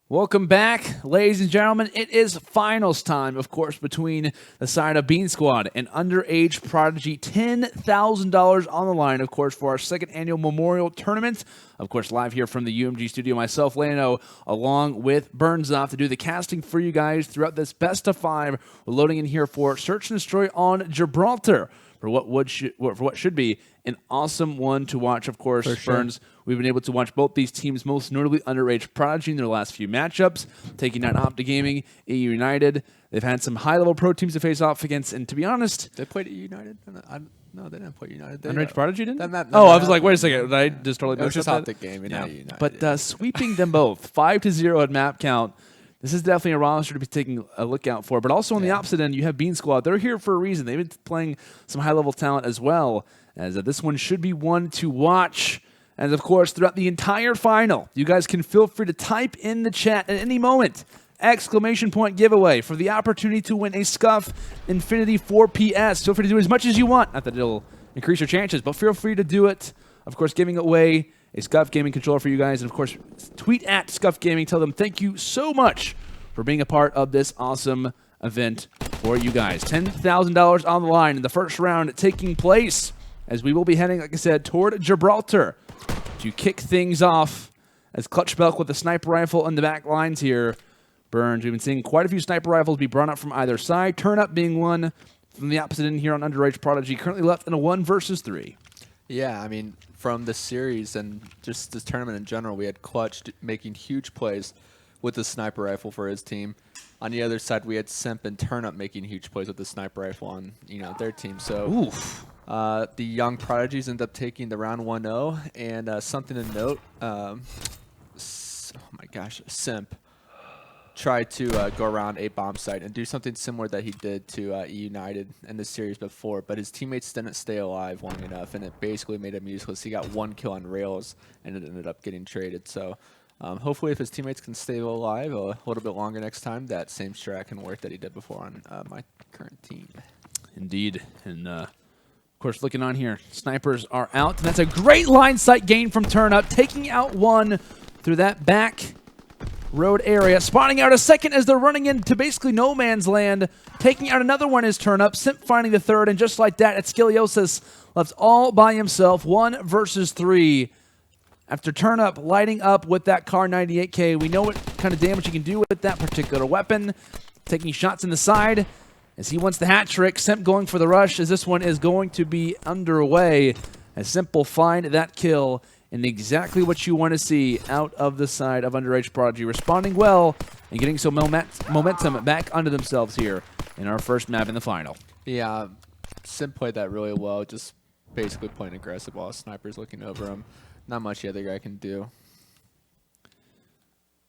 Welcome back, ladies and gentlemen. It is finals time, of course, between the side of BeanSquad and UnderAgeProdigy. $10,000 on the line, of course, for our second annual Memorial Tournament. Of course, live here from the UMG studio, myself, Lano, along with Burnsoff to do the casting for you guys throughout this best of 5. We're loading in here for Search and Destroy on Gibraltar for what should be an awesome one to watch, of course. For sure. Burns, we've been able to watch both these teams, most notably UnderAgeProdigy in their last few matchups, taking down Optigaming, EU United. They've had some high-level pro teams to face off against, and to be honest... They played EU United? No, they didn't play United. UnderAgeProdigy didn't? I was like, wait a second. Did I just totally It was messed just up Optic Gaming, not United. But sweeping them both, 5-0 at map count. This is definitely a roster to be taking a look out for. But also on the opposite end, you have BeanSquad. They're here for a reason. They've been playing some high-level talent as well, as this one should be one to watch. And, of course, throughout the entire final, you guys can feel free to type in the chat at any moment, exclamation point giveaway for the opportunity to win a Scuff Infinity 4PS. Feel free to do as much as you want. Not that it'll increase your chances, but feel free to do it. Of course, giving away a Scuff Gaming controller for you guys. And, of course, tweet at Scuff Gaming. Tell them thank you so much for being a part of this awesome event for you guys. $10,000 on the line in the first round taking place as we will be heading, like I said, toward Gibraltar to kick things off as ClutchBelk with the sniper rifle on the back lines here. Burns, we've been seeing quite a few sniper rifles be brought up from either side. TurnUp being one from the opposite end here on UnderAgeProdigy, currently left in a 1 versus 3. Yeah, I mean, from the series and just this tournament in general, we had Clutch making huge plays with the sniper rifle for his team. On the other side, we had Simp and TurnUp making huge plays with the sniper rifle on their team. So the young prodigies end up taking the round 1-0. And something to note, oh my gosh, Simp tried to go around a bomb site and do something similar that he did to EU United in the series before, but his teammates didn't stay alive long enough, and it basically made him useless. He got 1 kill on rails, and it ended up getting traded. So hopefully if his teammates can stay alive a little bit longer next time, that same strat can work that he did before on my current team. Indeed. And, of course, looking on here, snipers are out. And that's a great line sight gain from TurnUp, taking out one through that back road area. Spotting out a second as they're running into basically no man's land. Taking out another one is TurnUp. Simp finding the third, and just like that, it's Skilliosis left all by himself. 1 versus 3. After TurnUp lighting up with that Car 98K, we know what kind of damage he can do with that particular weapon. Taking shots in the side as he wants the hat trick. Simp going for the rush as this one is going to be underway. As Simp will find that kill and exactly what you want to see out of the side of UnderAgeProdigy. Responding well and getting some momentum back onto themselves here in our first map in the final. Yeah, Simp played that really well, just basically playing aggressive while sniper's looking over him. Not much the other guy can do.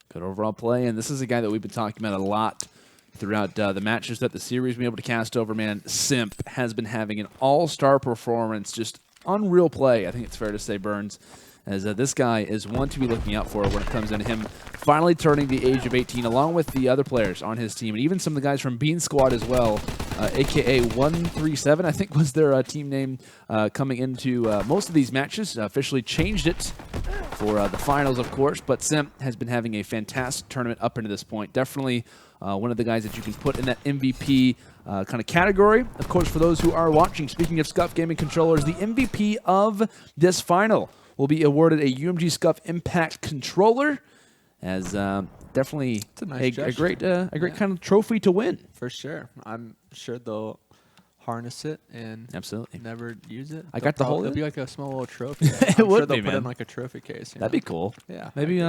Good overall play, and this is a guy that we've been talking about a lot throughout the matches that the series been able to cast over. Man, Simp has been having an all-star performance, just unreal play. I think it's fair to say, Burns, as this guy is one to be looking out for when it comes into him finally turning the age of 18, along with the other players on his team, and even some of the guys from BeanSquad as well, a.k.a. 137, I think was their team name coming into most of these matches. Officially changed it for the finals, of course, but Simp has been having a fantastic tournament up into this point. Definitely one of the guys that you can put in that MVP kind of category. Of course, for those who are watching, speaking of Scuff Gaming controllers, the MVP of this final will be awarded a UMG Scuff Impact controller, as definitely a great kind of trophy to win. For sure. I'm sure they'll harness it and absolutely never use it. I got the whole. It'll be like a small little trophy. It would sure they'll be, put man. it in like a trophy case. That'd be cool. Yeah. Maybe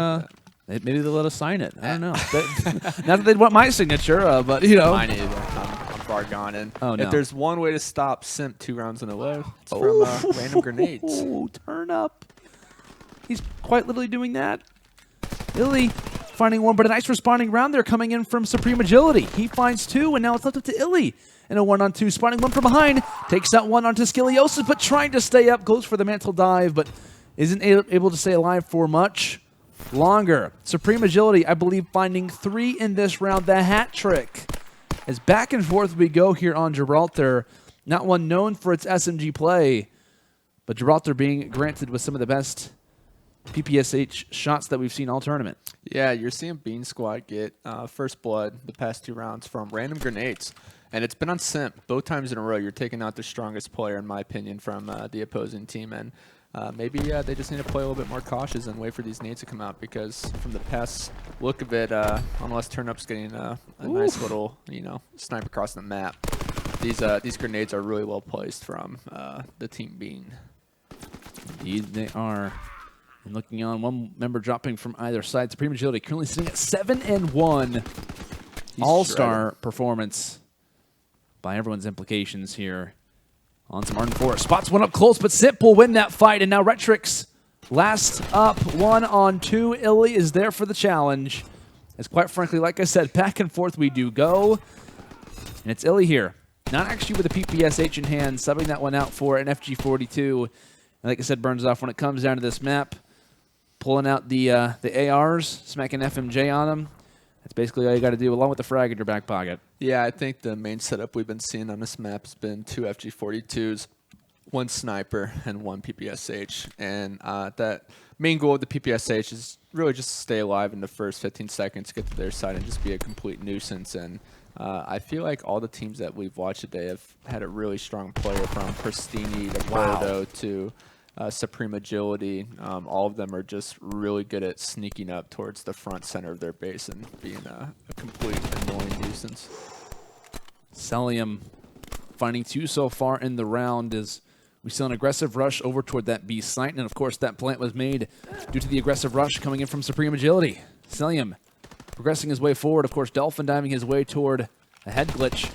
maybe they'll let us sign it. I don't know. Not that they'd want my signature, but Mine is. I'm far gone. And if there's one way to stop Simp 2 rounds in a row, it's from random grenades. Oh, TurnUp. He's quite literally doing that. iLLey finding one, but a nice responding round there coming in from SupremeAgility. He finds 2, and now it's left up to iLLey. And a 1-on-2, spotting one from behind. Takes that one onto Skilliosis, but trying to stay up. Goes for the mantle dive, but isn't able to stay alive for much longer. SupremeAgility, I believe, finding 3 in this round. The hat trick. As back and forth we go here on Gibraltar. Not one known for its SMG play, but Gibraltar being granted with some of the best PPSH shots that we've seen all tournament. Yeah, you're seeing BeanSquad get first blood the past 2 rounds from random grenades. And it's been on Simp both times in a row. You're taking out the strongest player, in my opinion, from the opposing team. And maybe they just need to play a little bit more cautious and wait for these nades to come out, because from the past look of it, unless TurnUp's getting a nice little, snipe across the map, these grenades are really well placed from the team Bean. Indeed, they are. And looking on, one member dropping from either side. SupremeAgility currently sitting at 7-1. All-star performance by everyone's implications here. On some Arden 4. Spots one up close, but Simp will win that fight. And now RectriX last up, 1-on-2. iLLey is there for the challenge. As quite frankly, like I said, back and forth we do go. And it's iLLey here. Not actually with a PPSH in hand, subbing that one out for an FG42. And like I said, burns off when it comes down to this map. Pulling out the ARs, smacking FMJ on them. That's basically all you got to do, along with the frag in your back pocket. Yeah, I think the main setup we've been seeing on this map has been 2 FG42s, 1 sniper, and 1 PPSH. And that main goal of the PPSH is really just to stay alive in the first 15 seconds, get to their side, and just be a complete nuisance. And I feel like all the teams that we've watched today have had a really strong player, from Pristini to Bordeaux to SupremeAgility. All of them are just really good at sneaking up towards the front center of their base and being a complete annoying nuisance. Cellium finding 2 so far in the round as we saw an aggressive rush over toward that B site. And of course, that plant was made due to the aggressive rush coming in from SupremeAgility. Cellium progressing his way forward. Of course, Dolphin diving his way toward a head glitch.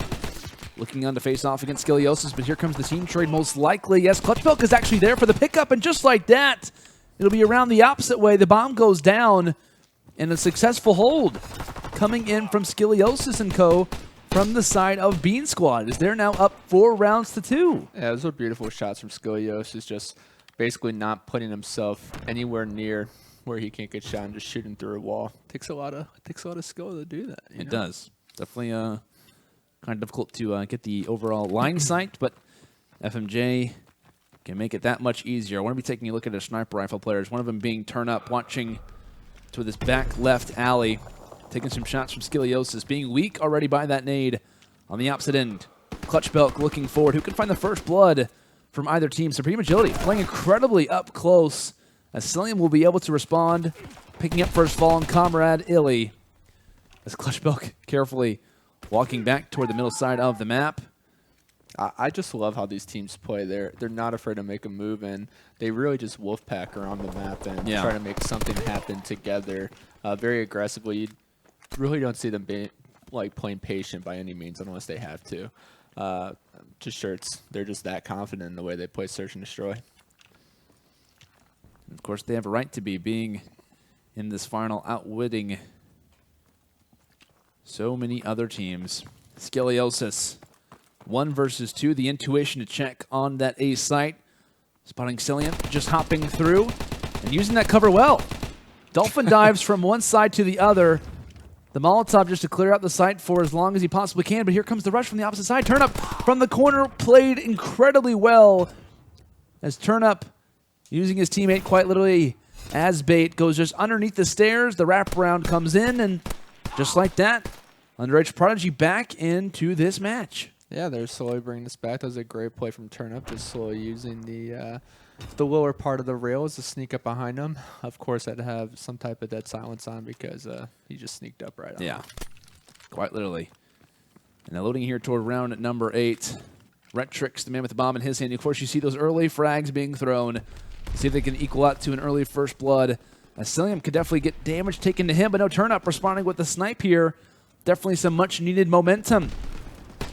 Looking on to face off against Skilliosis, but here comes the team trade most likely. Yes, ClutchBelk is actually there for the pickup, and just like that, it'll be around the opposite way. The bomb goes down, and a successful hold coming in from Skilliosis and co. from the side of BeanSquad, as they're now up 4-2. Yeah, those are beautiful shots from Skilliosis, just basically not putting himself anywhere near where he can't get shot and just shooting through a wall. Takes a lot of skill to do that. It does. Definitely kind of difficult to get the overall line sight, but FMJ can make it that much easier. I want to be taking a look at the sniper rifle players, one of them being TurnUp, watching to this back left alley, taking some shots from Skilliosis, being weak already by that nade on the opposite end. ClutchBelk looking forward. Who can find the first blood from either team? SupremeAgility playing incredibly up close, as Cellium will be able to respond, picking up first fallen comrade iLLey, as ClutchBelk carefully walking back toward the middle side of the map. I just love how these teams play. They're not afraid to make a move, and they really just wolfpack around the map and try to make something happen together very aggressively. You really don't see them playing patient by any means, unless they have to. They're just that confident in the way they play Search and Destroy. And of course, they have a right to be, being in this final, outwitting so many other teams. Skilliosis, 1 versus 2. The intuition to check on that A site. Spotting Cellium, just hopping through and using that cover well. Dolphin dives from one side to the other. The Molotov just to clear out the site for as long as he possibly can, but here comes the rush from the opposite side. TurnUp from the corner, played incredibly well, as TurnUp, using his teammate quite literally as bait, goes just underneath the stairs. The wraparound comes in, and just like that, UnderAgeProdigies back into this match. Yeah, they're slowly bringing this back. That was a great play from TurnUp, just slowly using the lower part of the rails to sneak up behind them. Of course, I'd have some type of dead silence on, because he just sneaked up right on. Yeah, quite literally. And now loading here toward round number 8. RectriX, the man with the bomb in his hand. Of course, you see those early frags being thrown. See if they can equal out to an early first blood. Cellium could definitely get damage taken to him, but no, TurnUp responding with the snipe here. Definitely some much-needed momentum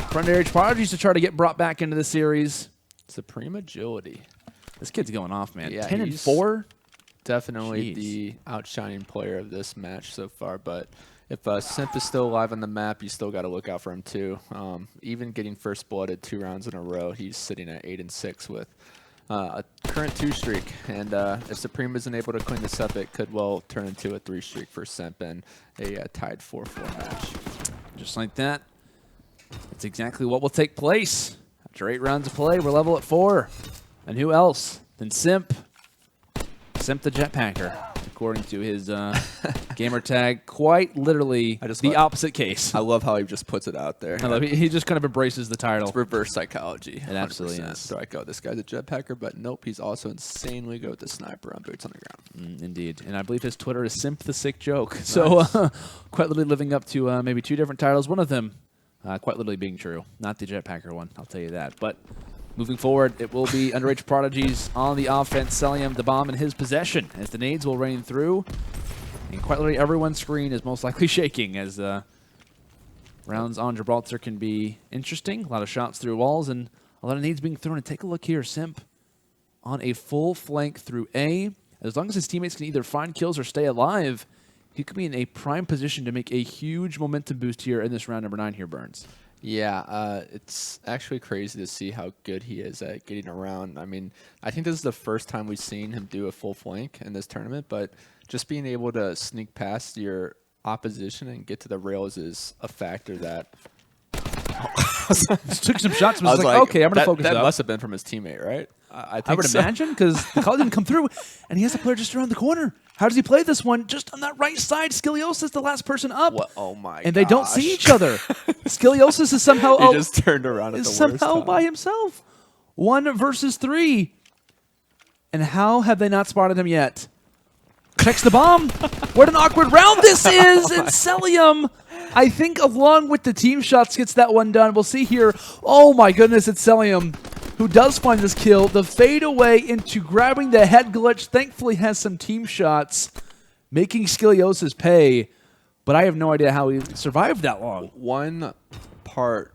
for UnderAgeProdigies to try to get brought back into the series. SupremeAgility. This kid's going off, man. Yeah, 10-4? Definitely the outshining player of this match so far, but if Simp is still alive on the map, you still got to look out for him too. Even getting first blooded 2 rounds in a row, he's sitting at 8-6 with a current 2 streak, and if Supreme isn't able to clean this up, it could well turn into a 3 streak for Simp and a tied 4-4 match. Just like that, that's exactly what will take place. After 8 rounds of play, we're level at 4. And who else than Simp Simp the Jetpacker, according to his gamer tag. Quite literally the opposite case. I love how he just puts it out there. I love he just kind of embraces the title. It's reverse psychology. It absolutely is. So I go, this guy's a jetpacker, but nope, he's also insanely good with the sniper on boots on the ground. Indeed. And I believe his Twitter is Simp the Sick Joke. Nice. So quite literally living up to maybe 2 different titles. One of them quite literally being true. Not the Jetpacker one, I'll tell you that. But moving forward, it will be UnderAgeProdigies on the offense. Cellium, the bomb in his possession as the nades will rain through. And quite literally everyone's screen is most likely shaking as rounds on Gibraltar can be interesting. A lot of shots through walls and a lot of nades being thrown. And take a look here. Simp on a full flank through A. As long as his teammates can either find kills or stay alive, he could be in a prime position to make a huge momentum boost here in this round number 9 here, Burns. Yeah, it's actually crazy to see how good he is at getting around. I mean, I think this is the first time we've seen him do a full flank in this tournament, but just being able to sneak past your opposition and get to the rails is a factor that... Took some shots and was like, okay, I'm going to focus That up. must have been from his teammate, right? I would imagine, because the call didn't come through, and he has a player just around the corner. How does he play this one? Just on that right side, Skilliosis, the last person up. What? Oh my! And they don't see each other. Skilliosis is somehow he just turned around at the worst time. by himself. 1 versus 3. And how have they not spotted him yet? Checks the bomb. What an awkward round this is! And Cellium, I think, along with the team shots, gets that one done. We'll see here. Oh my goodness, it's Cellium who does find this kill. The fade away into grabbing the head glitch. Thankfully has some team shots, making Skilliosis pay. But I have no idea how he survived that long. One part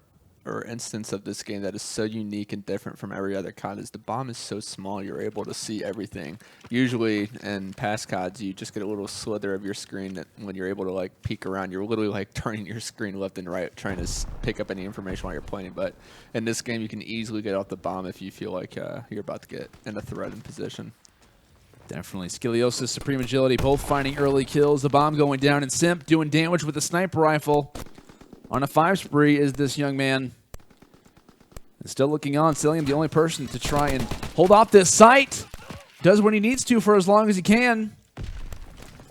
or instance of this game that is so unique and different from every other COD is the bomb is so small you're able to see everything. Usually in past CODs you just get a little slither of your screen that when you're able to like peek around you're literally like turning your screen left and right trying to pick up any information while you're playing. But in this game you can easily get off the bomb if you feel like you're about to get in a threatened position. Definitely. Skilliosis, SupremeAgility, both finding early kills. The bomb going down, and Simp doing damage with a sniper rifle. On a 5 spree is this young man. And still looking on. Cellium, the only person to try and hold off this site. Does what he needs to for as long as he can.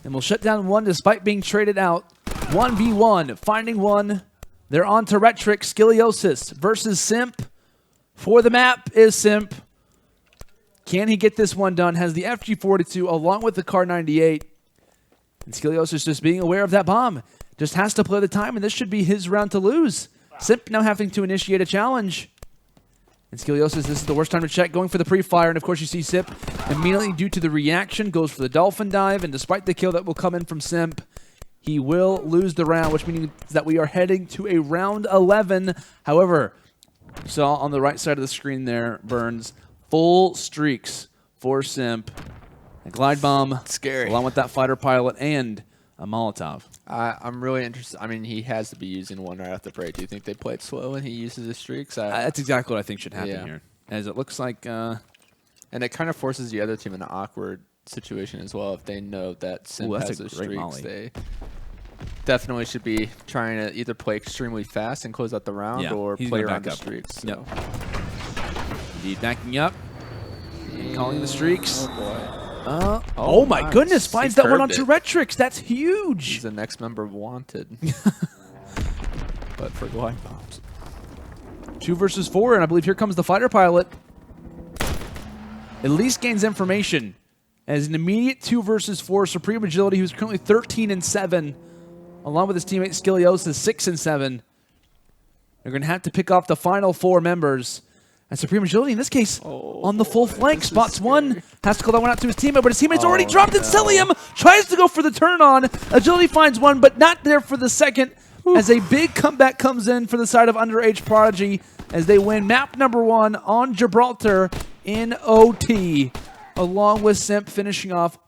And will shut down 1 despite being traded out. 1v1, finding 1. They're on to RectriX. Skilliosis versus Simp. For the map is Simp. Can he get this one done? Has the FG42 along with the Car 98. And Skilliosis just being aware of that bomb. Just has to play the time, and this should be his round to lose. Simp now having to initiate a challenge. And Skilliosis, this is the worst time to check, going for the pre-fire. And of course you see Simp immediately due to the reaction, goes for the dolphin dive. And despite the kill that will come in from Simp, he will lose the round, which means that we are heading to a round 11. However, you saw on the right side of the screen there, Burns, full streaks for Simp. A glide bomb, scary, along with that fighter pilot and a Molotov. I'm really interested. I mean, he has to be using one right off the break. Do you think they played slow and he uses his streaks? That's exactly what I think should happen here. As it looks like... and it kind of forces the other team in an awkward situation as well. If they know that Simp has his streaks, they definitely should be trying to either play extremely fast and close out the round or play around the streaks. So. Yep. Indeed, backing up. And calling the streaks. Oh, boy. Oh my nice. Goodness, finds that one onto RectriX. That's huge. He's the next member of Wanted. But for glide bombs. 2 versus 4, and I believe here comes the fighter pilot. At least gains information. As an immediate 2 versus 4, SupremeAgility, who's currently 13-7, along with his teammate Skilliosis, 6-7. They're going to have to pick off the final 4 members. And SupremeAgility, in this case, on the full flank, spots 1, has to call that one out to his teammate, but his teammate's already dropped it. Cellium tries to go for the turn on. Agility finds 1, but not there for the second, as a big comeback comes in for the side of UnderAgeProdigy as they win map number 1 on Gibraltar in OT, along with Simp finishing off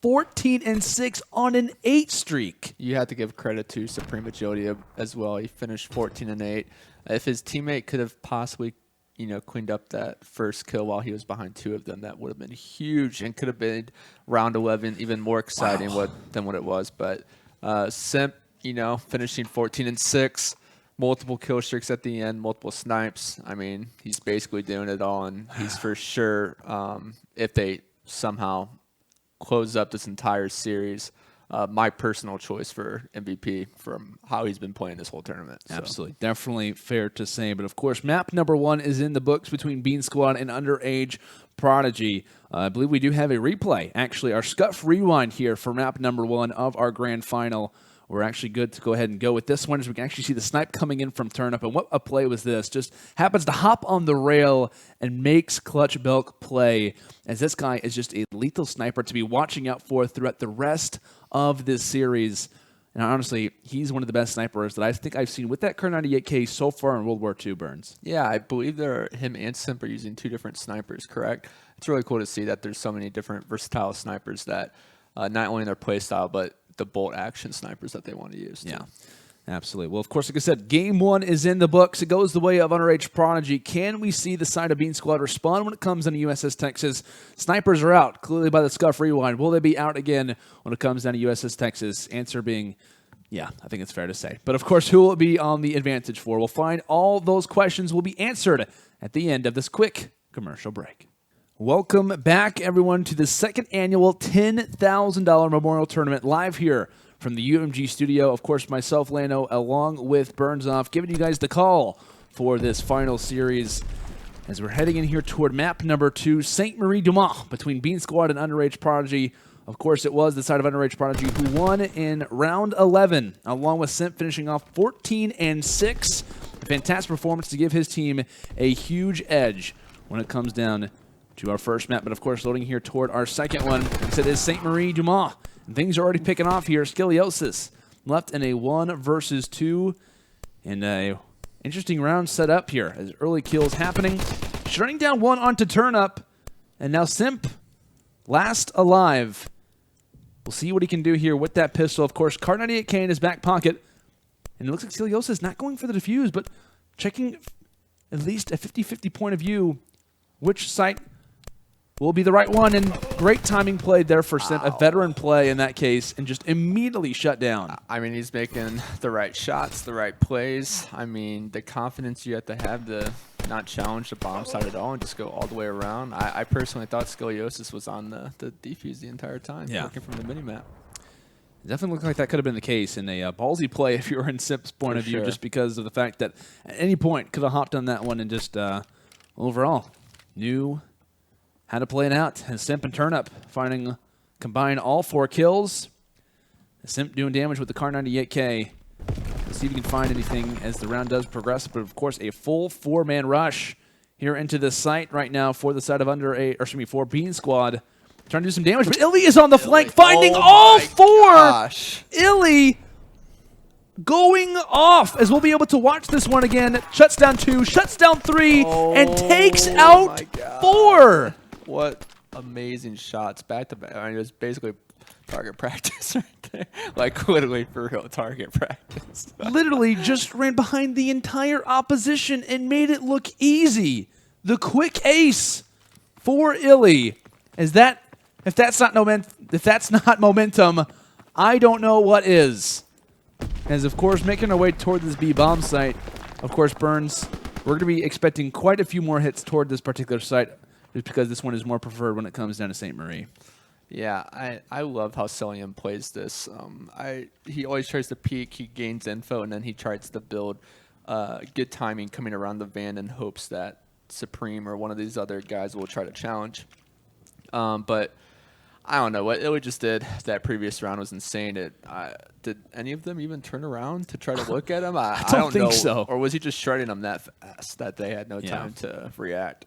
14-6 on an 8 streak. You have to give credit to SupremeAgility as well. He finished 14-8. If his teammate could have possibly cleaned up that first kill while he was behind 2 of them, that would have been huge and could have been round 11 even more exciting than what it was. But Simp, finishing 14-6, multiple kill streaks at the end, multiple snipes. I mean, he's basically doing it all, and he's for sure, if they somehow close up this entire series. My personal choice for MVP from how he's been playing this whole tournament. So. Absolutely. Definitely fair to say. But, of course, map number 1 is in the books between BeanSquad and UnderAgeProdigies. I believe we do have a replay. Actually, our Scuff Rewind here for map number 1 of our grand final. We're actually good to go ahead and go with this one as we can actually see the snipe coming in from TurnUp. And what a play was this. Just happens to hop on the rail and makes ClutchBelk play, as this guy is just a lethal sniper to be watching out for throughout the rest of this series. And honestly, he's one of the best snipers that I think I've seen with that Kar 98K so far in World War II, Burns. Yeah, I believe him and Simp are using 2 different snipers, correct? It's really cool to see that there's so many different versatile snipers that not only in their play style, but the bolt action snipers that they want to use. Yeah, absolutely. Well, of course, like I said, game 1 is in the books. It goes the way of UnderAgeProdigies. Can we see the side of BeanSquad respond when it comes into USS Texas? Snipers are out, clearly by the Scuff Rewind. Will they be out again when it comes down to USS Texas? Answer being, yeah, I think it's fair to say. But, of course, who will it be on the advantage for? We'll find all those questions will be answered at the end of this quick commercial break. Welcome back, everyone, to the second annual $10,000 Memorial Tournament live here from the UMG studio. Of course, myself, Lano, along with Burnsoff, giving you guys the call for this final series as we're heading in here toward map number 2, St. Marie Dumas, between BeanSquad and UnderAgeProdigies. Of course, it was the side of UnderAgeProdigies who won in round 11, along with Simp finishing off 14-6. A fantastic performance to give his team a huge edge when it comes down to our first map, but of course loading here toward our second one. Like I said, it is St. Marie Dumas. And things are already picking off here. Skilliosis left in a 1 versus 2. And a interesting round set up here as early kills happening. Shutting down 1 onto TurnUp. And now Simp, last alive. We'll see what he can do here with that pistol. Of course, Kar 98K in his back pocket. And it looks like Skilliosis not going for the defuse, but checking at least a 50-50 point of view which site will be the right one, and great timing play there for Simp, a veteran play in that case, and just immediately shut down. I mean, he's making the right shots, the right plays. I mean, the confidence you have to not challenge the bomb side at all and just go all the way around. I personally thought Skilliosis was on the defuse the entire time, working from the minimap. It definitely looked like that could have been the case in a ballsy play if you were in Simp's point of view, just because of the fact that at any point could have hopped on that one and just overall knew how to play it out. And Simp and TurnUp combine all 4 kills. Simp doing damage with the Kar 98K. Let's see if we can find anything as the round does progress. But of course, a full 4-man rush here into the site right now for the side of for BeanSquad. Trying to do some damage, but iLLey is on the flank, finding all 4. iLLey going off, as we'll be able to watch this one again. Shuts down 2, shuts down 3, and takes out 4. What amazing shots back to back. I mean, it was basically target practice right there. Like, literally for real target practice. Literally just ran behind the entire opposition and made it look easy. The quick ace for iLLey. If that's not momentum, I don't know what is. As, of course, making our way toward this B-bomb site, of course, Burns, we're going to be expecting quite a few more hits toward this particular site, just because this one is more preferred when it comes down to St. Marie. Yeah, I love how Cellium plays this. He always tries to peek, he gains info, and then he tries to build good timing coming around the van in hopes that Supreme or one of these other guys will try to challenge. But I don't know what iLLey just did. That previous round was insane. Did any of them even turn around to try to look at him? I don't think know. So. Or was he just shredding them that fast that they had no time to react?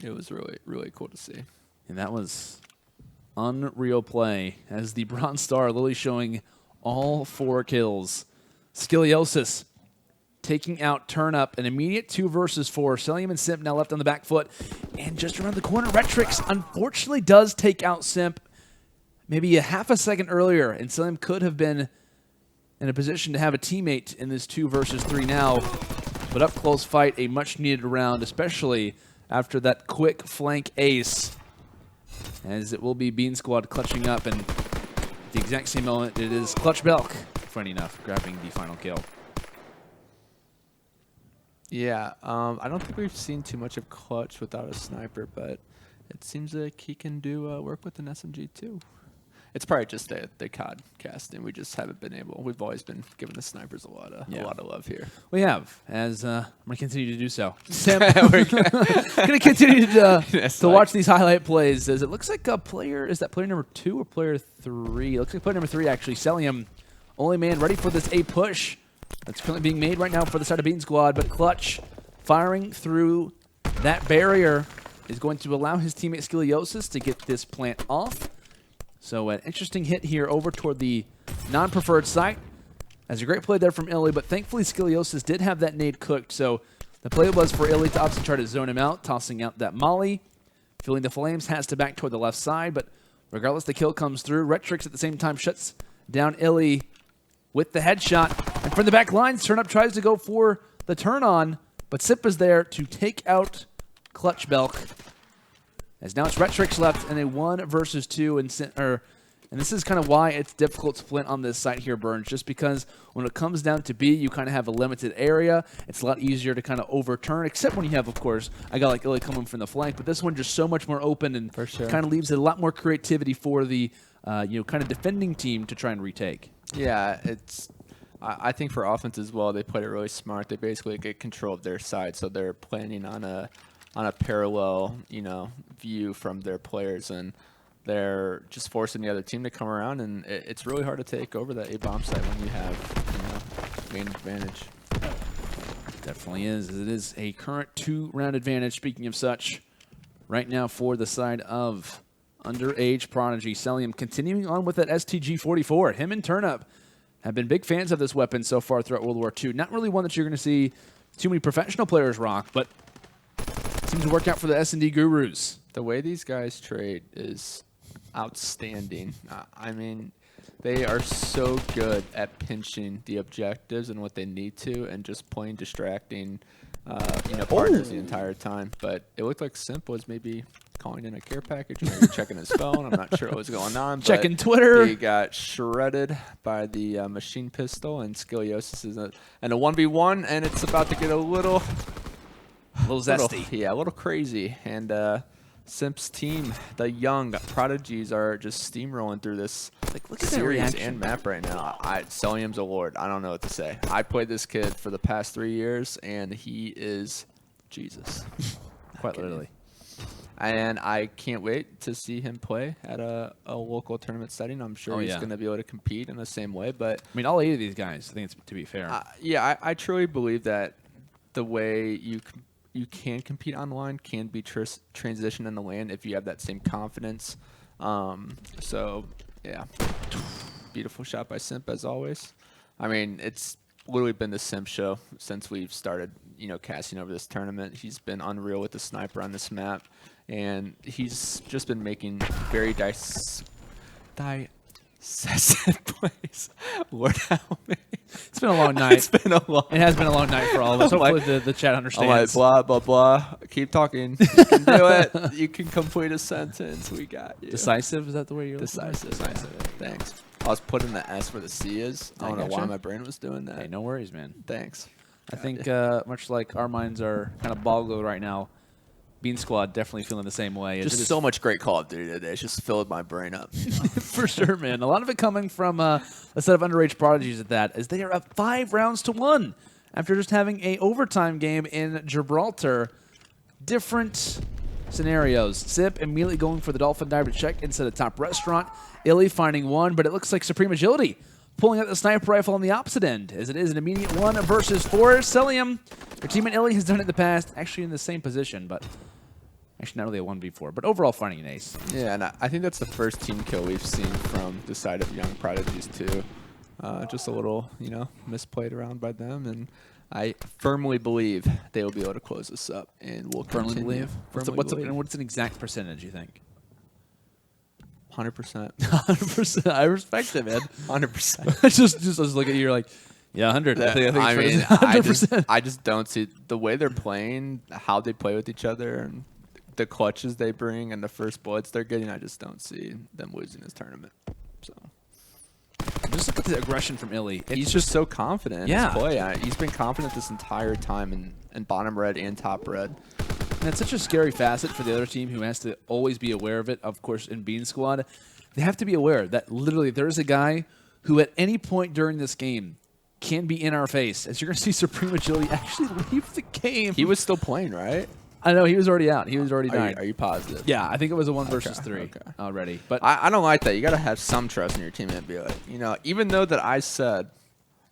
It was really, really cool to see. And that was unreal play as the Bronze Star iLLey showing all 4 kills. Skilliosis taking out TurnUp, an immediate 2 versus 4. Cellium and Simp now left on the back foot. And just around the corner, RectriX unfortunately does take out Simp maybe a half a second earlier. And Cellium could have been in a position to have a teammate in this 2 versus 3 now. But up close fight, a much needed round, especially after that quick flank ace. As it will be BeanSquad clutching up, and at the exact same moment, it is ClutchBelk, funny enough, grabbing the final kill. Yeah, I don't think we've seen too much of Clutch without a sniper, but it seems like he can do work with an SMG too. It's probably just the COD casting. We just haven't been able. We've always been giving the snipers a lot of love here. We have, as I'm going to continue to do so. Simp, we're going to continue to watch these highlight plays. As it looks like a player, is that player number 2 or player 3? It looks like player number 3, actually. Cellium, only man ready for this A push. That's currently being made right now for the side of BeanSquad, but Clutch firing through that barrier is going to allow his teammate Skilliosis to get this plant off. So an interesting hit here over toward the non-preferred site. That's a great play there from iLLey, but thankfully Skilliosis did have that nade cooked. So the play was for iLLey to obviously try to zone him out, tossing out that molly. Feeling the flames, has to back toward the left side, but regardless, the kill comes through. RectriX at the same time shuts down iLLey with the headshot. And from the back lines, TurnUp tries to go for the turn-on, but Simp is there to take out ClutchBelk. As now it's RectriX left and a 1 versus 2, and this is kind of why it's difficult to flint on this site here, Burns, just because when it comes down to B, you kind of have a limited area. It's a lot easier to kind of overturn, except when you have, of course, a guy like iLLey coming from the flank, but this one just so much more open and for sure kind of leaves it a lot more creativity for the kind of defending team to try and retake. Yeah, I think for offense as well, they played it really smart. They basically get control of their side, so they're planning on a parallel, view from their players, and they're just forcing the other team to come around, and it's really hard to take over that A-bomb site when you have, main advantage. Definitely is. It is a current 2-round advantage, speaking of such, right now for the side of UnderAgeProdigies. Cellium continuing on with that STG-44. Him and TurnUp have been big fans of this weapon so far throughout World War II. Not really one that you're going to see too many professional players rock, but seems to work out for the S&D gurus. The way these guys trade is outstanding. I mean, they are so good at pinching the objectives and what they need to, and just playing distracting, partners the entire time. But it looked like Simp was maybe calling in a care package, maybe checking his phone. I'm not sure what was going on. Checking Twitter. He got shredded by the machine pistol, and Skilliosis is a 1v1, and it's about to get a little zesty. A little crazy. And Simp's team, the young prodigies, are just steamrolling through this series and map right now. Cellium's a lord. I don't know what to say. I played this kid for the past 3 years, and he is Jesus. Quite literally. And I can't wait to see him play at a local tournament setting. I'm sure he's going to be able to compete in the same way. But I mean, all 8 of these guys, I think it's to be fair. I truly believe that the way you can compete online can be transitioned in the lane if you have that same confidence. So, yeah. Beautiful shot by Simp, as always. I mean, it's literally been the Simp show since we've started, casting over this tournament. He's been unreal with the sniper on this map, and he's just been making very decisive plays. Lord help me. It's been a long night. It has been a long night for all of us. Hopefully the chat understands. Blah, blah, blah. Keep talking. You can do it. You can complete a sentence. We got you. Decisive? Is that the way you're Decisive. Thanks. I was putting the S where the C is. I don't know why my brain was doing that. Hey, no worries, man. Thanks. I think much like our minds are kind of boggled right now, BeanSquad definitely feeling the same way. Just so much great Call of Duty today. It's just filled my brain up. For sure, man. A lot of it coming from a set of UnderAgeProdigies at that, as they are up 5 rounds to 1 after just having a overtime game in Gibraltar. Different scenarios. Simp immediately going for the Dolphin Diver check instead of top restaurant. iLLey finding 1, but it looks like SupremeAgility pulling out the sniper rifle on the opposite end, as it is an immediate 1 versus 4. Cellium, your teammate iLLey has done it in the past, actually in the same position, but actually not really a 1v4, but overall finding an ace. Yeah, and I think that's the first team kill we've seen from the side of young prodigies too. Just a little, misplayed around by them, and I firmly believe they will be able to close this up, and we'll firmly continue. believe. What's an exact percentage, you think? 100%. 100%. I respect it, man. 100%. I just look at you, you're like, yeah, 100. I mean, 100%. I just don't see the way they're playing, how they play with each other, and the clutches they bring and the first bullets they're getting. I just don't see them losing this tournament. So just look at the aggression from iLLey. He's just so confident in his play. He's been confident this entire time in bottom red and top red. And it's such a scary facet for the other team who has to always be aware of it. Of course, in BeanSquad, they have to be aware that literally there's a guy who at any point during this game can be in our face. As you're going to see SupremeAgility actually leave the game. He was still playing, right? I know, he was already out. He was already dying. Are you positive? Yeah, I think it was a 1 versus 3 already. But I don't like that. You got to have some trust in your team and be like, you know, even though that I said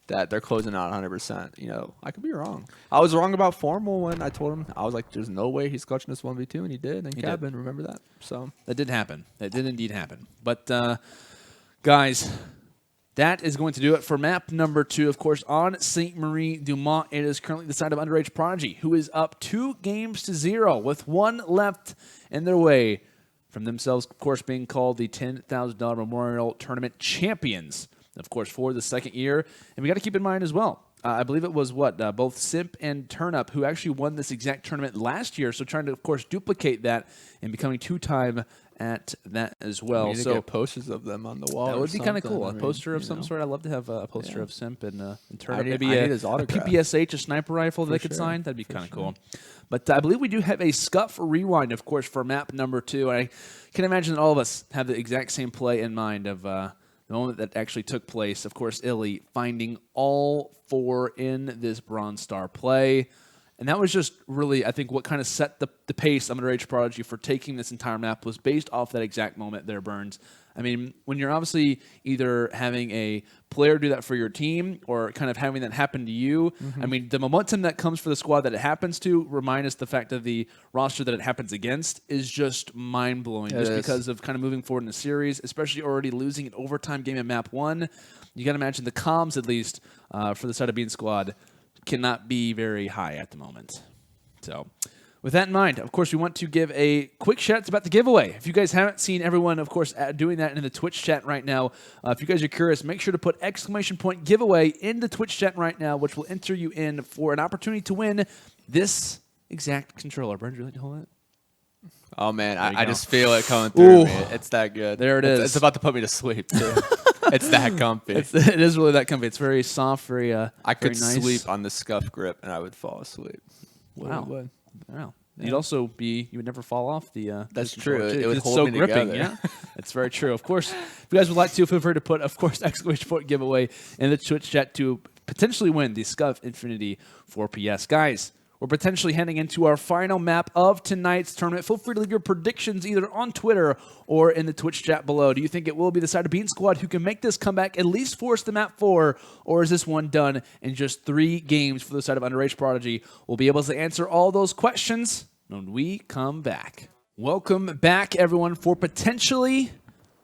that they're closing out 100%, you know, I could be wrong. I was wrong about Formal when I told him. I was like, there's no way he's clutching this 1v2, and he did. And Cabin, remember that? So that did happen. That did indeed happen. But, guys, that is going to do it for map number 2. Of course, on St. Marie Dumont, it is currently the side of UnderAgeProdigy, who is up 2 games to 0 with 1 left in their way from themselves, of course, being called the $10,000 Memorial Tournament champions, of course, for the 2nd year. And we got to keep in mind as well, I believe it was both Simp and TurnUp who actually won this exact tournament last year. So trying to, of course, duplicate that and becoming 2-time at that as well. We need to get posters of them on the wall. That would be kind of cool. I mean, a poster of some sort. I'd love to have a poster of Simp and TurnUp. Maybe a PPSH, a sniper rifle that they could sign. That'd be kind of cool. But I believe we do have a Scuff Rewind, of course, for map number 2. I can imagine that all of us have the exact same play in mind of the moment that actually took place. Of course, iLLey finding all 4 in this Bronze Star play. And that was just really, I think, what kind of set the pace of UnderAgeProdigy for taking this entire map was based off that exact moment there, Burns. I mean, when you're obviously either having a player do that for your team or kind of having that happen to you, I mean, the momentum that comes for the squad that it happens to, minus the fact of the roster that it happens against, is just mind-blowing. Just because of kind of moving forward in the series, especially already losing an overtime game in map 1. You got to imagine the comms, at least, for the side of BeanSquad, cannot be very high at the moment. So with that in mind, of course, we want to give a quick shout out about the giveaway. If you guys haven't seen everyone, of course, doing that in the Twitch chat right now, if you guys are curious, make sure to put ! giveaway in the Twitch chat right now, which will enter you in for an opportunity to win this exact controller. Brent, would you like to hold it? Oh, man, I just feel it coming through me. It's that good. There it is. It's about to put me to sleep, too. It's that comfy. It is really that comfy. It's very soft, very I could very nice. sleep on the Scuff grip, and I would fall asleep. Wow. Wow. Yeah. You'd also be, you would never fall off the That's true. It would it's hold so me gripping, together. yeah. It's very true. Of course, if you guys would like to, feel free to put, of course, ! giveaway in the Twitch chat to potentially win the Scuff Infinity 4PS. Guys, we're potentially heading into our final map of tonight's tournament. Feel free to leave your predictions either on Twitter or in the Twitch chat below. Do you think it will be the side of BeanSquad who can make this comeback, at least force the map 4, or is this one done in just 3 games for the side of UnderAgeProdigy? We'll be able to answer all those questions when we come back. Welcome back, everyone, for potentially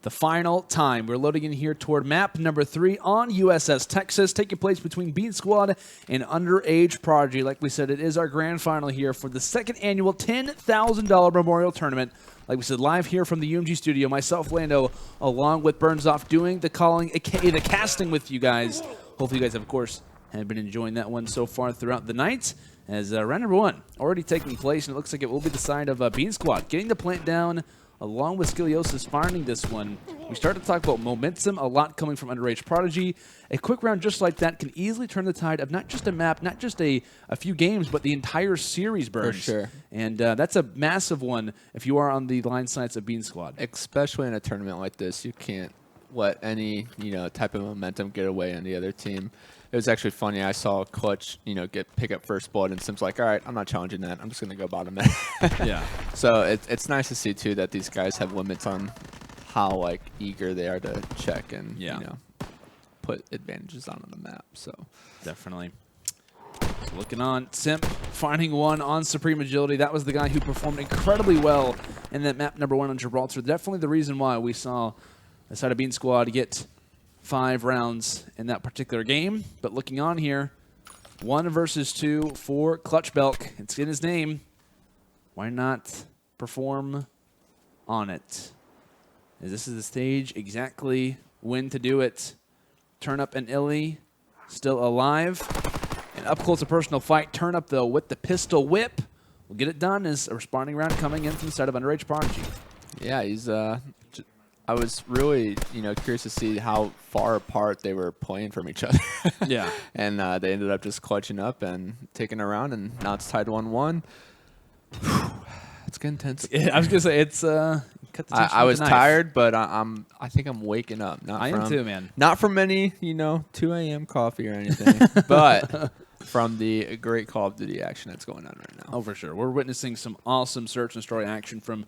the final time. We're loading in here toward map number 3 on USS Texas, taking place between BeanSquad and UnderAgeProdigy. Like we said, it is our grand final here for the 2nd annual $10,000 Memorial Tournament. Like we said, live here from the UMG studio, myself, Lando, along with Burnsoff, doing the calling, aka the casting with you guys. Hopefully you guys have, of course, have been enjoying that one so far throughout the night. As round number 1 already taking place, and it looks like it will be the side of BeanSquad getting the plant down, along with Skilliosis finding this one. We start to talk about momentum, a lot coming from UnderAgeProdigy. A quick round just like that can easily turn the tide of not just a map, not just a few games, but the entire series, Burns. For sure. And that's a massive one if you are on the line sides of BeanSquad. Especially in a tournament like this, you can't let any type of momentum get away on the other team. It was actually funny. I saw Clutch, pick up first blood, and Simp's like, all right, I'm not challenging that. I'm just going to go bottom mid. Yeah. So it's nice to see, too, that these guys have limits on how, eager they are to check and, put advantages on the map. So definitely. So looking on, Simp finding one on SupremeAgility. That was the guy who performed incredibly well in that map number 1 on Gibraltar. Definitely the reason why we saw the side of BeanSquad get 5 rounds in that particular game. But looking on here, 1 versus 2 for ClutchBelk. It's in his name. Why not perform on it? As this is the stage exactly when to do it. TurnUp and iLLey still alive. An up-close and personal fight. TurnUp, though, with the pistol whip. We'll get it done as a responding round coming in from the side of UnderAgeProdigy. Yeah, he's... I was really, curious to see how far apart they were playing from each other. Yeah. And they ended up just clutching up and taking a round, and now it's tied 1-1. It's getting intense. I was gonna say it's. Cut the tension I with was the knife. tired, but I think I'm waking up. I am too, man. Not from any 2 a.m. coffee or anything, but from the great Call of Duty action that's going on right now. Oh, for sure. We're witnessing some awesome search and destroy action from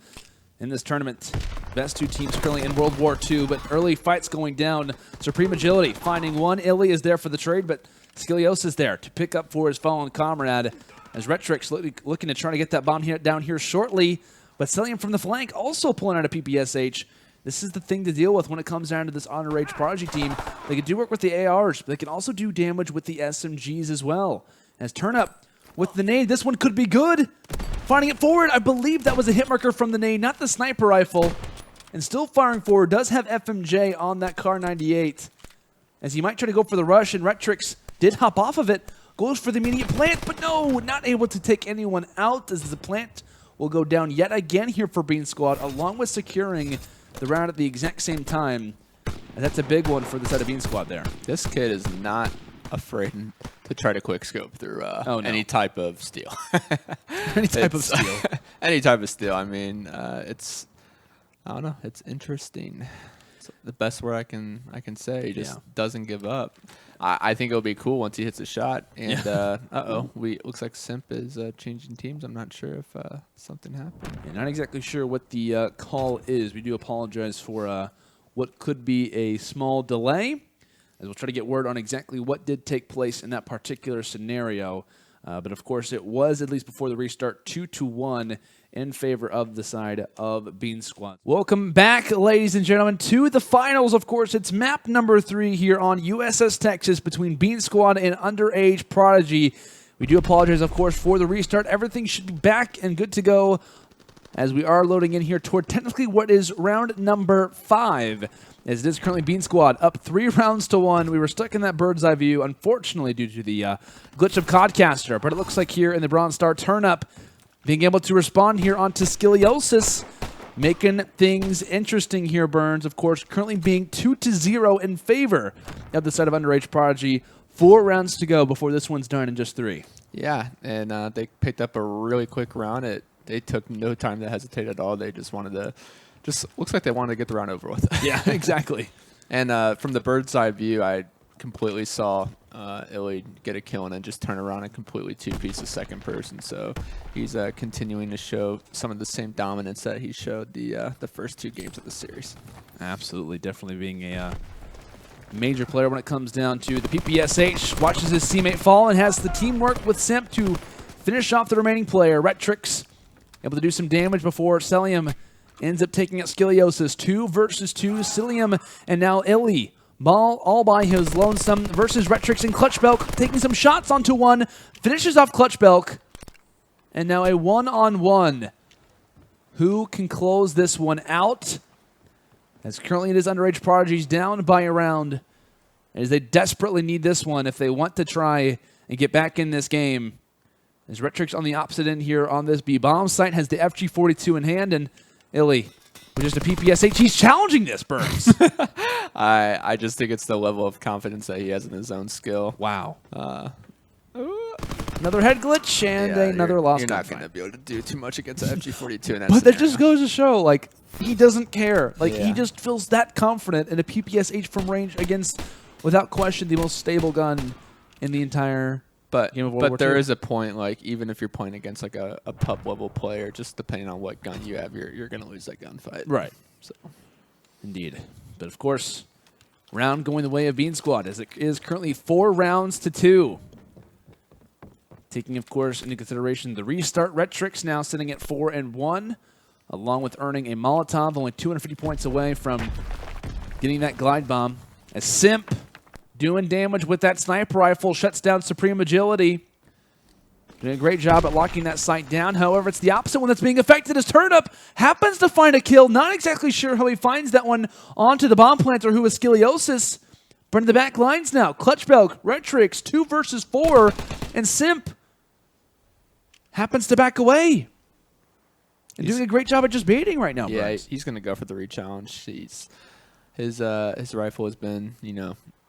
in this tournament. Best two teams currently in World War II, but early fights going down. SupremeAgility finding one. iLLey is there for the trade, but Skilliosis is there to pick up for his fallen comrade as RectriX looking to try to get that bomb down here shortly. But Cellium from the flank also pulling out a PPSH. This is the thing to deal with when it comes down to this UnderAgeProdigies team. They can do work with the ARs, but they can also do damage with the SMGs as well. As TurnUp with the nade, this one could be good. Finding it forward, I believe that was a hit marker from the nade, not the sniper rifle. And still firing forward, does have FMJ on that Car 98. As he might try to go for the rush, and RectriX did hop off of it. Goes for the immediate plant, but no, not able to take anyone out as the plant will go down yet again here for BeanSquad, along with securing the round at the exact same time. And that's a big one for the side of BeanSquad there. This kid is not afraid to try to quick scope through any type of steel. Any type of steel. Any type of steel. I mean, it's, I don't know, it's interesting. It's the best word I can say. He just doesn't give up. I think it'll be cool once he hits a shot. And looks like Simp is changing teams. I'm not sure if something happened. Yeah, not exactly sure what the call is. We do apologize for what could be a small delay, as we'll try to get word on exactly what did take place in that particular scenario. But of course, it was, at least before the restart, 2-1 in favor of the side of BeanSquad. Welcome back, ladies and gentlemen, to the finals. Of course, it's map number 3 here on USS Texas between BeanSquad and UnderAgeProdigies. We do apologize, of course, for the restart. Everything should be back and good to go as we are loading in here toward technically what is round number 5. As it is currently BeanSquad up 3 rounds to 1. We were stuck in that bird's eye view, unfortunately, due to the glitch of Codcaster. But it looks like here in the Bronze Star TurnUp, being able to respond here onto Skilliosis, making things interesting here, Burns. Of course, currently being 2-0 in favor of the side of UnderAgeProdigies. 4 rounds to go before this one's done in just 3. Yeah, and they picked up a really quick round. They took no time to hesitate at all. They just wanted to... Just looks like they wanted to get the round over with. Yeah, exactly. And from the bird's eye view, I completely saw iLLey get a kill and then just turn around and completely two-piece the second person. So he's continuing to show some of the same dominance that he showed the first 2 games of the series. Absolutely, definitely being a major player when it comes down to the PPSH. Watches his teammate fall and has the teamwork with Simp to finish off the remaining player. RectriX able to do some damage before Cellium ends up taking out Skilliosis. 2 versus 2. Cellium and now iLLey. Ball all by his lonesome versus RectriX and ClutchBelk. Taking some shots onto one. Finishes off ClutchBelk. And now a 1-on-1. Who can close this one out? As currently it is UnderAgeProdigies down by a round. As they desperately need this one if they want to try and get back in this game. As RectriX on the opposite end here on this B-bomb site has the FG42 in hand, and iLLey with just a PPSH. He's challenging this, Burns. I just think it's the level of confidence that he has in his own skill. Wow. Another head glitch and another loss. You're not going to be able to do too much against the FG42 in that But scenario. that just goes to show, like, he doesn't care. Like, he just feels that confident in a PPSH from range against, without question, the most stable gun in the entire game of World War there II. is a point, like, even if you're playing against, like, a pup level player, just depending on what gun you have, you're going to lose that gunfight. Right. So, indeed. But, of course, round going the way of BeanSquad, as it is currently 4 rounds to 2. Taking, of course, into consideration the restart. RectriX now sitting at 4-1, along with earning a Molotov, only 250 points away from getting that glide bomb. As Simp doing damage with that sniper rifle, shuts down SupremeAgility. Doing a great job at locking that site down. However, it's the opposite one that's being affected as TurnUp happens to find a kill. Not exactly sure how he finds that one onto the bomb planter, who is Skilliosis. But in the back lines now, ClutchBelk, RectriX, 2 versus 4, and Simp happens to back away. And doing a great job at just baiting right now, yeah, Burns. he's going to go for the re-challenge. His rifle has been,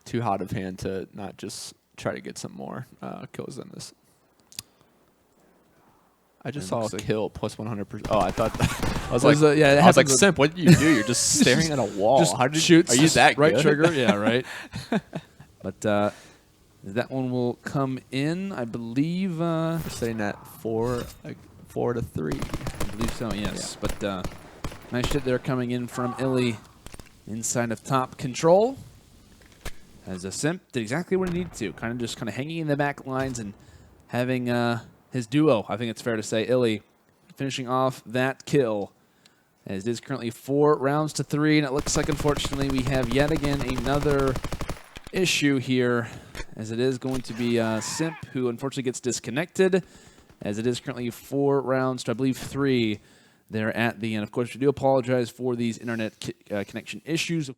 too hot of hand to not just try to get some more kills than this. I just It saw looks a like- kill plus 100%. Oh, I thought I was Was, like, yeah, it I was like, happens- Simp, what do you do? You're just staring at a wall. Just How did shoots. Are you that right good? trigger? Yeah, right. But that one will come in, I believe. We're sitting at 4 to 3. I believe so. Yes. But nice shit there coming in from iLLey inside of top control. As a Simp did exactly what he needed to, kind of hanging in the back lines and having his duo, I think it's fair to say, iLLey finishing off that kill. As it is currently 4 rounds to 3, and it looks like, unfortunately, we have yet again another issue here, as it is going to be Simp who unfortunately gets disconnected, as it is currently 4 rounds to, I believe, 3 there at the end. Of course, we do apologize for these internet connection issues.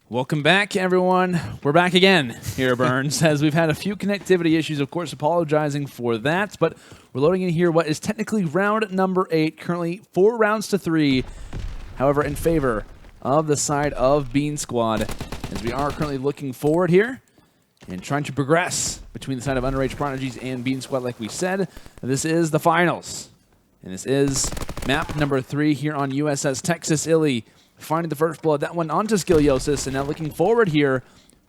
Welcome back, everyone. We're back again here, Burns, as we've had a few connectivity issues, of course, apologizing for that, but we're loading in here what is technically round number 8, currently 4 rounds to 3, however, in favor of the side of BeanSquad, as we are currently looking forward here and trying to progress between the side of UnderAgeProdigies and BeanSquad, like we said. This is the finals, and this is map number 3 here on USS Texas. iLLey finding the first blood, that one onto Skilliosis, and now looking forward here,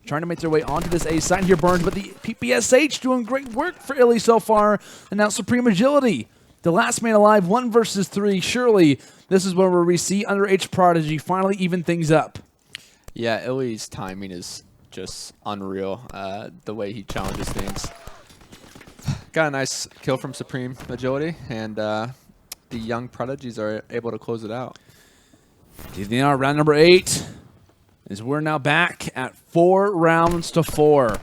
trying to make their way onto this A side here, Burns, but the PPSH doing great work for iLLey so far, and now SupremeAgility, the last man alive, 1 versus 3. Surely this is where we see UnderAgeProdigy finally even things up. Yeah, iLLey's timing is just unreal. The way he challenges things. Got a nice kill from SupremeAgility, and the young prodigies are able to close it out. Here they are, round number 8, as we're now back at 4 rounds to 4. I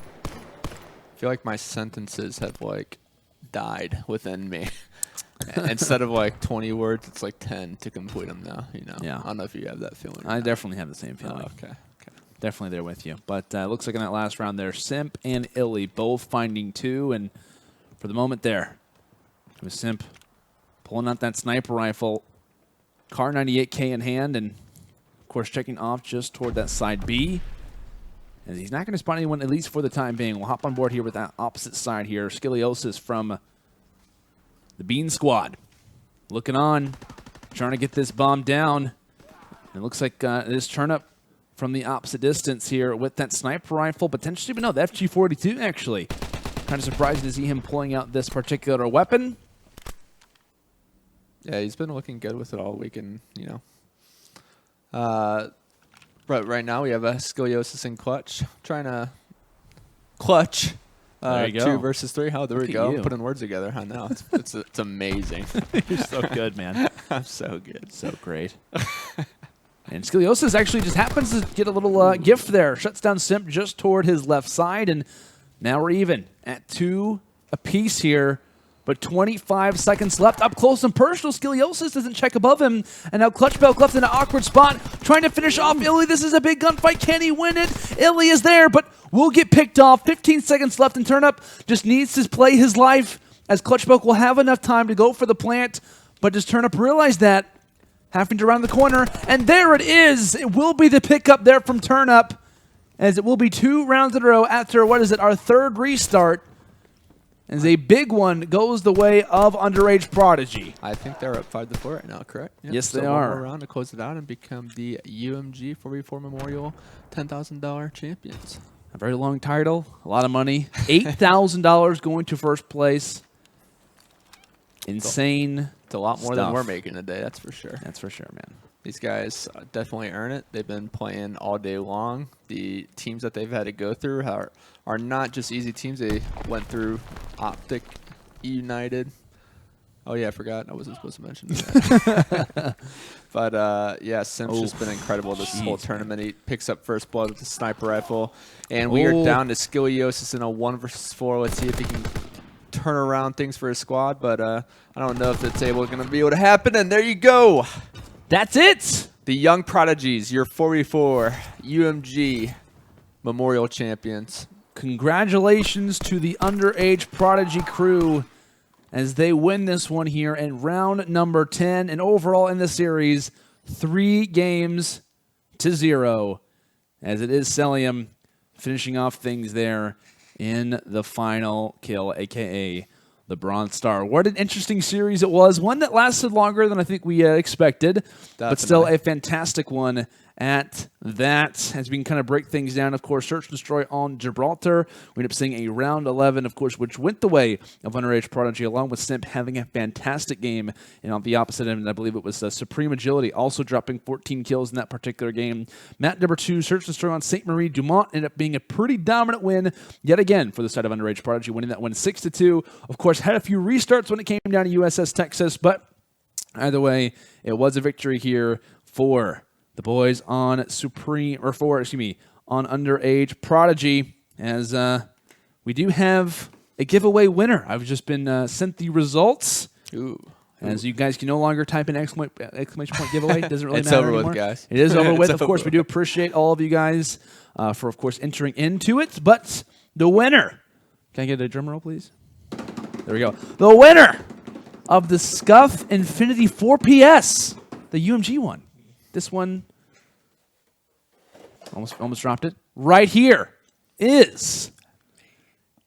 feel like my sentences have like died within me. Instead of like 20 words, it's like 10 to complete them now. You know. Yeah. I don't know if you have that feeling. I definitely have the same feeling. Oh, okay. Definitely there with you. But it looks like in that last round there, Simp and iLLey both finding 2, and for the moment there, it was Simp pulling out that sniper rifle, Car 98K in hand, and of course checking off just toward that side B. And he's not going to spot anyone, at least for the time being. We'll hop on board here with that opposite side here. Skilliosis from the BeanSquad. Looking on, trying to get this bomb down. And it looks like it is TurnUp from the opposite distance here with that sniper rifle, potentially, but no, the FG42 actually. Kind of surprising to see him pulling out this particular weapon. Yeah, he's been looking good with it all week, and you know. But right now we have a Skilliosis and Clutch trying to clutch. There you go. 2 versus 3. There we Look at go. you. Putting words together. I know. It's amazing. You're so good, man. I'm so good. So great. And Skilliosis actually just happens to get a little gift there. Shuts down Simp just toward his left side, and now we're even at 2 apiece here. But 25 seconds left. Up close and personal. Skilliosis doesn't check above him. And now ClutchBelk left in an awkward spot, trying to finish off iLLey. This is a big gunfight. Can he win it? iLLey is there, but will get picked off. 15 seconds left, and TurnUp just needs to play his life, as ClutchBelk will have enough time to go for the plant. But does TurnUp realize that? Having to round the corner, and there it is. It will be the pickup there from TurnUp, as it will be 2 rounds in a row after, what is it, our 3rd restart. As a big one goes the way of UnderAgeProdigy. I think they're up 5-4 right now, correct? Yep. Yes, so they one are. more round to close it out and become the UMG 4v4 Memorial $10,000 champions. A very long title, a lot of money. $8,000 going to first place. Insane. It's a lot more stuff. than we're making today, that's for sure. That's for sure, man. These guys definitely earn it. They've been playing all day long. The teams that they've had to go through are not just easy teams. They went through Optic, United. Oh, yeah, I forgot. I wasn't supposed to mention that. But, yeah, Simp's just been incredible this whole tournament. He picks up first blood with the sniper rifle. And we are down to Skilliosis in a 1 versus 4. Let's see if he can turn around things for his squad. But I don't know if it's going to be able to happen. And there you go. That's it. The young prodigies, your 4v4 UMG Memorial champions. Congratulations to the UnderAgeProdigy crew as they win this one here in round number 10. And overall in the series, 3 games to 0. As it is Cellium finishing off things there in the final kill, a.k.a. the Bronze Star. What an interesting series it was. One that lasted longer than I think we expected, but still a fantastic one at that. As we can kind of break things down, of course, Search and Destroy on Gibraltar. We ended up seeing a round 11, of course, which went the way of UnderAgeProdigy, along with Simp having a fantastic game. And on the opposite end, I believe it was SupremeAgility also dropping 14 kills in that particular game. Map number 2, Search and Destroy on St. Marie Dumont, ended up being a pretty dominant win yet again for the side of UnderAgeProdigy, winning that one 6-2. Of course, had a few restarts when it came down to USS Texas, but either way, it was a victory here for the boys on on UnderAgeProdigy, as we do have a giveaway winner. I've just been sent the results. Ooh. As you guys can no longer type in exclamation point giveaway. It doesn't really It's matter over anymore. with, guys. It is over with. It's Of course, we do appreciate all of you guys for, of course, entering into it. But the winner, can I get a drum roll, please? There we go. The winner of the Scuff Infinity 4PS, the UMG one. This one, almost dropped it. Right here is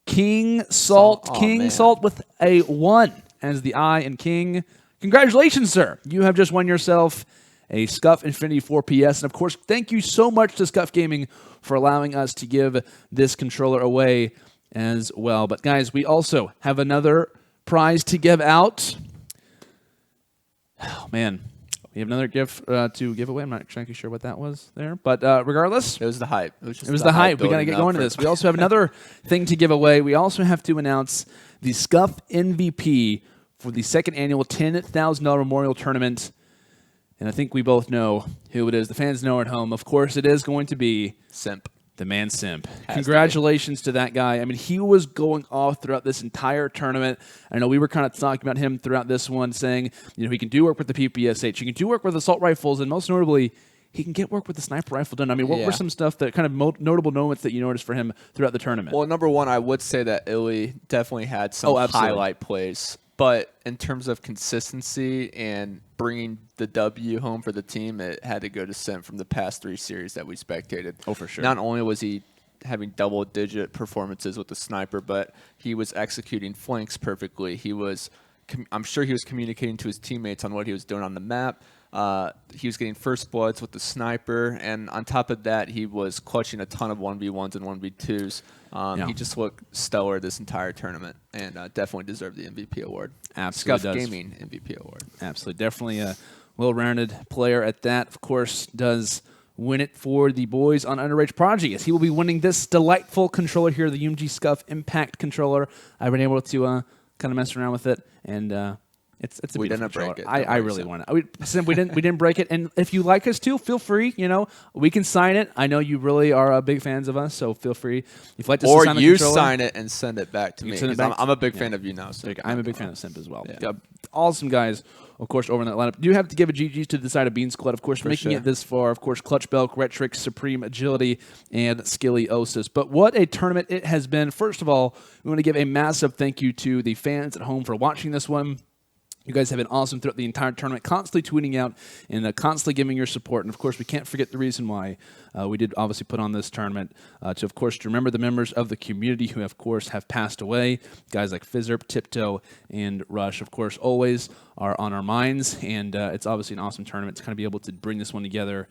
King Salt. King Salt with a 1 as the I in King. Congratulations, sir. You have just won yourself a Scuff Infinity 4PS. And of course, thank you so much to Scuff Gaming for allowing us to give this controller away as well. But guys, we also have another prize to give out. Oh, man. We have another gift to give away. I'm not exactly sure what that was there. But regardless. It was the hype. It was the hype. We got to get going to this. We also have another thing to give away. We also have to announce the Scuff MVP for the second annual $10,000 Memorial Tournament. And I think we both know who it is. The fans know at home. Of course, it is going to be Simp. The man Simp. Congratulations to that guy. I mean, he was going off throughout this entire tournament. I know we were kind of talking about him throughout this one, saying, you know, he can do work with the PPSH, he can do work with assault rifles, and most notably, he can get work with the sniper rifle done. I mean, what were some stuff that kind of notable moments that you noticed for him throughout the tournament? Well, number one, I would say that iLLey definitely had some highlight plays. But in terms of consistency and bringing the W home for the team, it had to go to Simp from the past 3 series that we spectated. Oh, for sure. Not only was he having double-digit performances with the sniper, but he was executing flanks perfectly. He was, I'm sure he was communicating to his teammates on what he was doing on the map. He was getting first bloods with the sniper, and on top of that, he was clutching a ton of 1v1s and 1v2s. He just looked stellar this entire tournament, and definitely deserved the MVP award. Absolutely Scuff does. Gaming MVP award. Absolutely. Definitely a well-rounded player at that. Of course, does win it for the boys on UnderAgeProdigy, as he will be winning this delightful controller here, the UMG Scuff Impact controller. I've been able to kind of mess around with it, and it's a we beautiful didn't controller. break it. I really want it. We didn't break it. And if you like us too, feel free. You know, we can sign it. I know you really are big fans of us, so feel free. If you'd like to or sign the you controller, sign it and send it back to me. I'm a big fan of you now. So I'm a big fan of Simp as well. Yeah. Awesome guys, of course, over in that lineup. Do have to give a GG to the side of BeanSquad, of course, making it this far. Of course, ClutchBelk, RectriX, SupremeAgility, and Skilliosis. But what a tournament it has been. First of all, we want to give a massive thank you to the fans at home for watching this one. You guys have been awesome throughout the entire tournament, constantly tweeting out and constantly giving your support. And, of course, we can't forget the reason why we did obviously put on this tournament to, of course, to remember the members of the community who, of course, have passed away. Guys like Fizzerp, Tiptoe, and Rush, of course, always are on our minds. And it's obviously an awesome tournament to kind of be able to bring this one together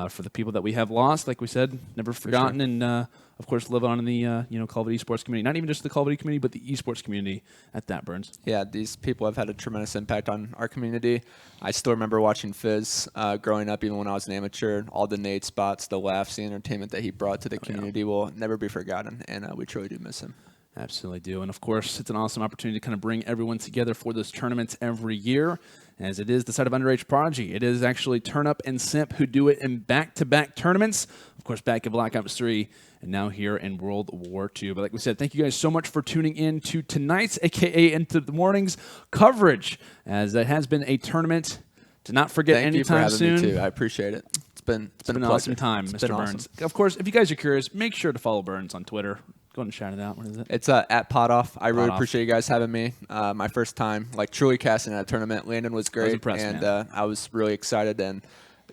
for the people that we have lost, like we said, never forgotten, and of course live on in the Call of Duty esports community. Not even just the Call of Duty community, but the esports community at that, Burns. Yeah, these people have had a tremendous impact on our community. I still remember watching Fizz growing up, even when I was an amateur. All the nade spots, the laughs, the entertainment that he brought to the community will never be forgotten, and we truly do miss him. Absolutely do. And, of course, it's an awesome opportunity to kind of bring everyone together for those tournaments every year, as it is the side of UnderAgeProdigy. It is actually TurnUp and Simp who do it in back-to-back tournaments. Of course, back in Black Ops 3 and now here in World War II. But like we said, thank you guys so much for tuning in to tonight's, a.k.a. Into the Morning's, coverage, as it has been a tournament to not forget anytime soon. Thank you for having me, too. I appreciate it. It's been an awesome time, Mr. Burns. Awesome. Of course, if you guys are curious, make sure to follow Burns on Twitter. Go ahead and shout it out. What is it? It's at Potoff. I really appreciate you guys having me. My first time, like, truly casting at a tournament. Landon was great, I was impressed, and I was really excited. And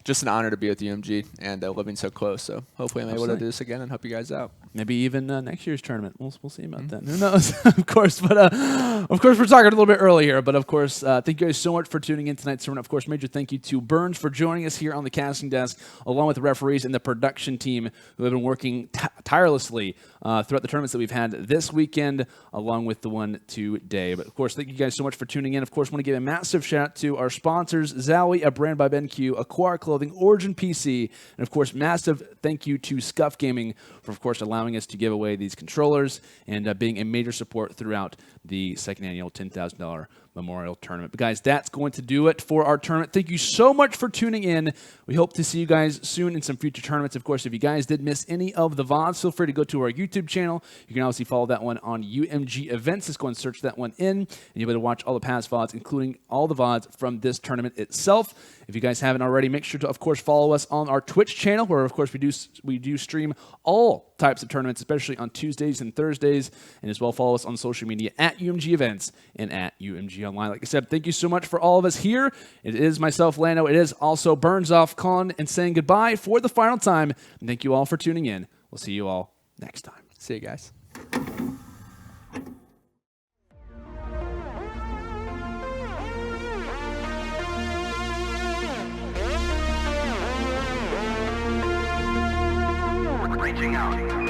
just an honor to be with UMG and living so close. So hopefully I'm able to do this again and help you guys out. Maybe even next year's tournament. We'll see about that. Who knows? Of course, but of course we're talking a little bit early here. But of course, thank you guys so much for tuning in tonight. So, of course, major thank you to Burns for joining us here on the casting desk, along with the referees and the production team who have been working tirelessly throughout the tournaments that we've had this weekend, along with the one today. But of course, thank you guys so much for tuning in. Of course, want to give a massive shout out to our sponsors, Zowie, a brand by BenQ, Acquire Clothing, Origin PC, and of course, massive thank you to Scuff Gaming for, of course, allowing us to give away these controllers and being a major support throughout the second annual $10,000 Memorial Tournament. But guys, that's going to do it for our tournament. Thank you so much for tuning in. We hope to see you guys soon in some future tournaments. Of course, if you guys did miss any of the VODs, feel free to go to our YouTube channel. You can obviously follow that one on UMG Events. Just go and search that one in, and you'll be able to watch all the past VODs, including all the VODs from this tournament itself. If you guys haven't already, make sure to, of course, follow us on our Twitch channel, where, of course, we do stream all types of tournaments, especially on Tuesdays and Thursdays, and as well follow us on social media at UMG Events and at UMG Online. Like I said, thank you so much for all of us here. It is myself, Lando. It is also Burns off calling and saying goodbye for the final time. And thank you all for tuning in. We'll see you all next time. See you guys. Reaching out.